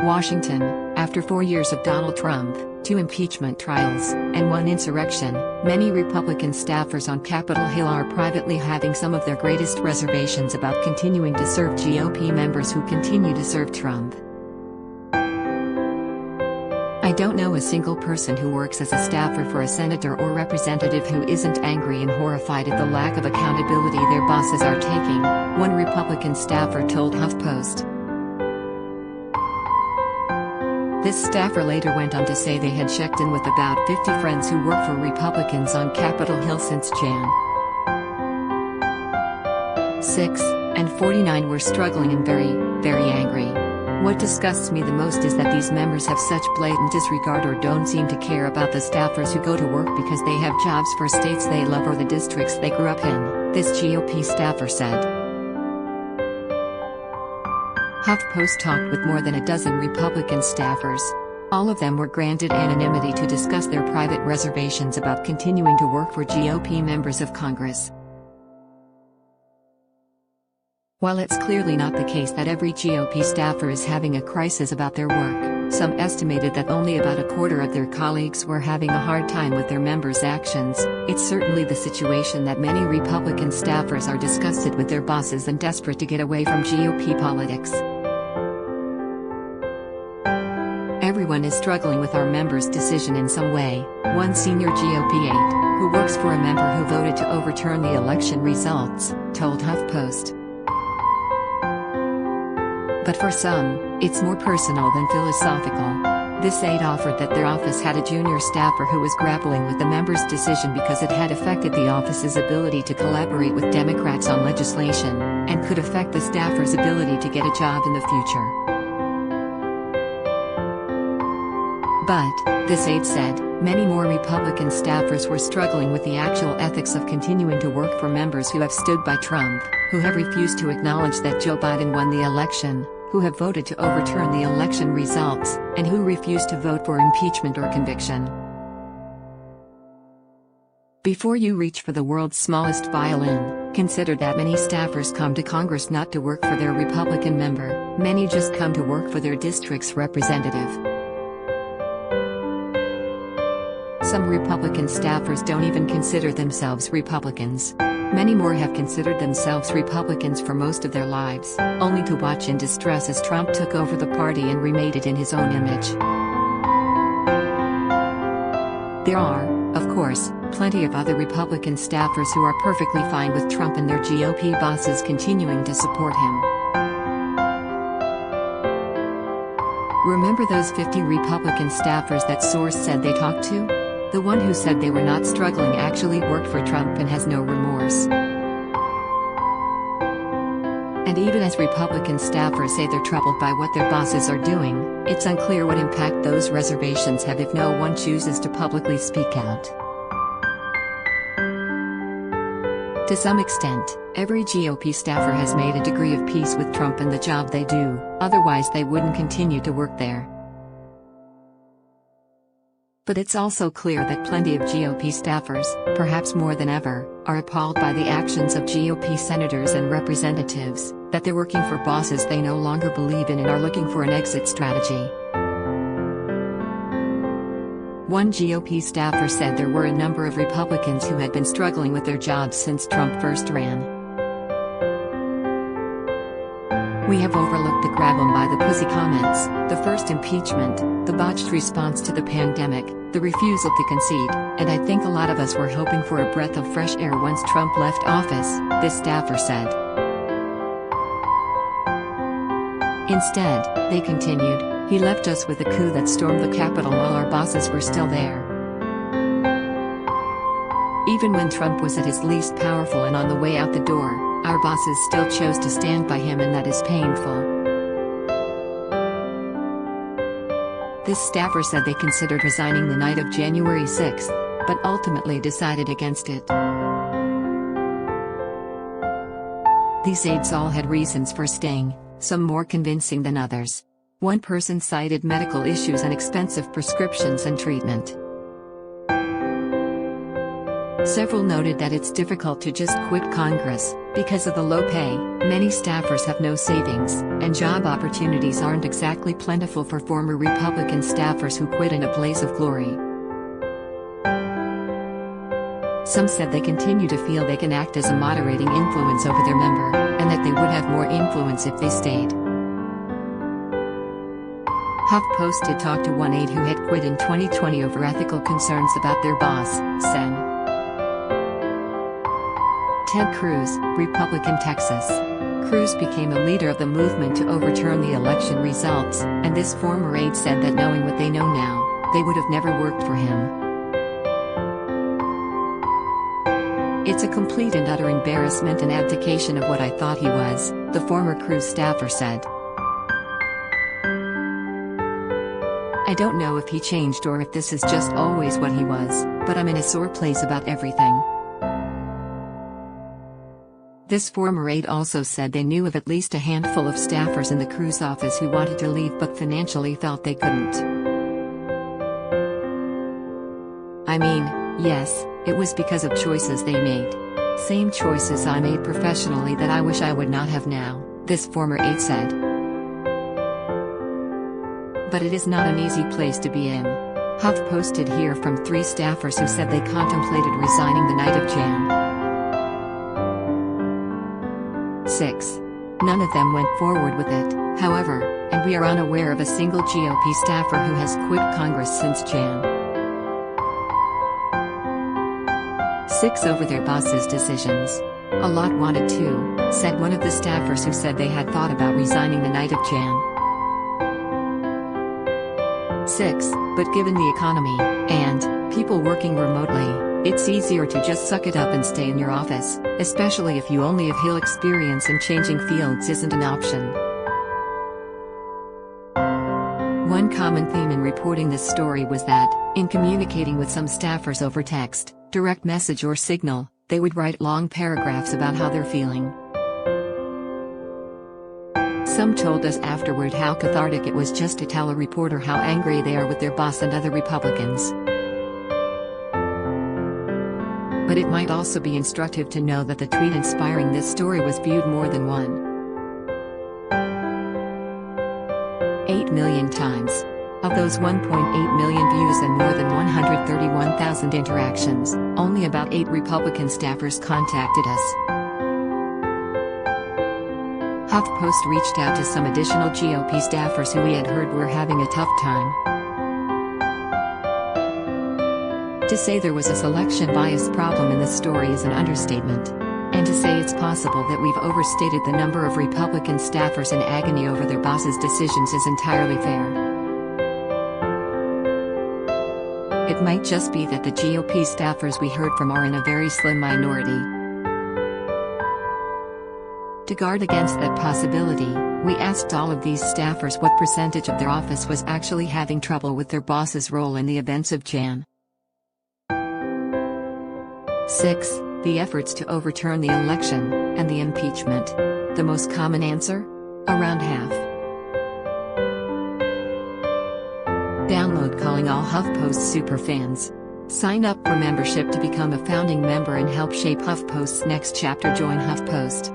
Washington, after 4 years of Donald Trump, 2 impeachment trials, and 1 insurrection, many Republican staffers on Capitol Hill are privately having some of their greatest reservations about continuing to serve GOP members who continue to serve Trump. I don't know a single person who works as a staffer for a senator or representative who isn't angry and horrified at the lack of accountability their bosses are taking, one Republican staffer told HuffPost. This staffer later went on to say they had checked in with about 50 friends who work for Republicans on Capitol Hill since Jan. 6, and 49 were struggling and very, very angry. What disgusts me the most is that these members have such blatant disregard or don't seem to care about the staffers who go to work because they have jobs for states they love or the districts they grew up in, this GOP staffer said. HuffPost talked with more than a dozen Republican staffers. All of them were granted anonymity to discuss their private reservations about continuing to work for GOP members of Congress. While it's clearly not the case that every GOP staffer is having a crisis about their work, some estimated that only about a quarter of their colleagues were having a hard time with their members' actions. It's certainly the situation that many Republican staffers are disgusted with their bosses and desperate to get away from GOP politics. Everyone is struggling with our members' decision in some way, one senior GOP aide, who works for a member who voted to overturn the election results, told HuffPost. But for some, it's more personal than philosophical. This aide offered that their office had a junior staffer who was grappling with the member's decision because it had affected the office's ability to collaborate with Democrats on legislation, and could affect the staffer's ability to get a job in the future. But, this aide said, many more Republican staffers were struggling with the actual ethics of continuing to work for members who have stood by Trump, who have refused to acknowledge that Joe Biden won the election, who have voted to overturn the election results, and who refuse to vote for impeachment or conviction. Before you reach for the world's smallest violin, consider that many staffers come to Congress not to work for their Republican member, many just come to work for their district's representative. Some Republican staffers don't even consider themselves Republicans. Many more have considered themselves Republicans for most of their lives, only to watch in distress as Trump took over the party and remade it in his own image. There are, of course, plenty of other Republican staffers who are perfectly fine with Trump and their GOP bosses continuing to support him. Remember those 50 Republican staffers that source said they talked to? The one who said they were not struggling actually worked for Trump and has no remorse. And even as Republican staffers say they're troubled by what their bosses are doing, it's unclear what impact those reservations have if no one chooses to publicly speak out. To some extent, every GOP staffer has made a degree of peace with Trump and the job they do, otherwise they wouldn't continue to work there. But it's also clear that plenty of GOP staffers, perhaps more than ever, are appalled by the actions of GOP senators and representatives, that they're working for bosses they no longer believe in and are looking for an exit strategy. One GOP staffer said there were a number of Republicans who had been struggling with their jobs since Trump first ran. We have overlooked the grab 'em by the pussy comments, the first impeachment, the botched response to the pandemic, the refusal to concede, and I think a lot of us were hoping for a breath of fresh air once Trump left office, this staffer said. Instead, they continued, he left us with a coup that stormed the Capitol while our bosses were still there. Even when Trump was at his least powerful and on the way out the door, our bosses still chose to stand by him, and that is painful. This staffer said they considered resigning the night of January 6, but ultimately decided against it. These aides all had reasons for staying, some more convincing than others. One person cited medical issues and expensive prescriptions and treatment. Several noted that it's difficult to just quit Congress, Because of the low pay, many staffers have no savings, and job opportunities aren't exactly plentiful for former Republican staffers who quit in a blaze of glory. Some said they continue to feel they can act as a moderating influence over their member, and that they would have more influence if they stayed. HuffPost did talk to one aide who had quit in 2020 over ethical concerns about their boss, Sen. Ted Cruz, Republican, Texas. Cruz became a leader of the movement to overturn the election results, and this former aide said that knowing what they know now, they would have never worked for him. It's a complete and utter embarrassment and abdication of what I thought he was, the former Cruz staffer said. I don't know if he changed or if this is just always what he was, but I'm in a sore place about everything. This former aide also said they knew of at least a handful of staffers in the Cruz office who wanted to leave but financially felt they couldn't. I mean, yes, it was because of choices they made. Same choices I made professionally that I wish I would not have now, this former aide said. But it is not an easy place to be in. HuffPost did hear from 3 staffers who said they contemplated resigning the night of Jan. 6. None of them went forward with it, however, and we are unaware of a single GOP staffer who has quit Congress since Jan. 6 over their boss's decisions. A lot wanted to, said one of the staffers who said they had thought about resigning the night of Jan. 6, but given the economy, and people working remotely, it's easier to just suck it up and stay in your office, especially if you only have Hill experience and changing fields isn't an option. One common theme in reporting this story was that, in communicating with some staffers over text, direct message or signal, they would write long paragraphs about how they're feeling. Some told us afterward how cathartic it was just to tell a reporter how angry they are with their boss and other Republicans. But it might also be instructive to know that the tweet inspiring this story was viewed more than 8 million times. Of those 1.8 million views and more than 131,000 interactions, only about 8 Republican staffers contacted us. HuffPost reached out to some additional GOP staffers who we had heard were having a tough time. To say there was a selection bias problem in this story is an understatement. And to say it's possible that we've overstated the number of Republican staffers in agony over their boss's decisions is entirely fair. It might just be that the GOP staffers we heard from are in a very slim minority. To guard against that possibility, we asked all of these staffers what percentage of their office was actually having trouble with their boss's role in the events of Jan. 6. The efforts to overturn the election, and the impeachment. The most common answer? Around half. Download calling all HuffPost superfans. Sign up for membership to become a founding member and help shape HuffPost's next chapter. Join HuffPost.